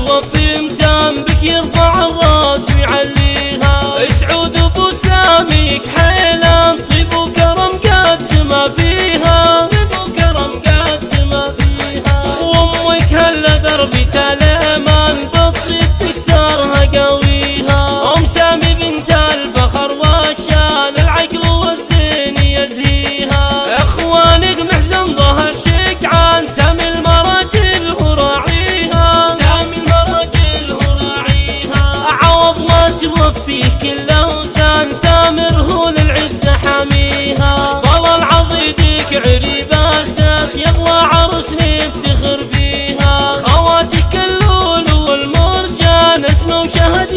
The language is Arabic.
يوفي امتان بك يرفع الراس ويعليها. سعود ابو سامي كحيلان طيب وكرم قد سما فيها، طيب وكرم قد سما فيها. وامك هلا ضربت الامان بالطيب تكثرها قويها. ام سامي بنت الفخر والشان العقل والزين يزهيها. اخوانك محزن ظهر شجعان سامي المراجل هو راعيها، سامي المراجل هو راعيها. عوض ما توفيه كل اوسان ثامر هو للعزة حاميها. طلال عضيدك عريب اساس يبغى عرس نفتخر فيها. خواتك اللول والمرجان اسمه وشهد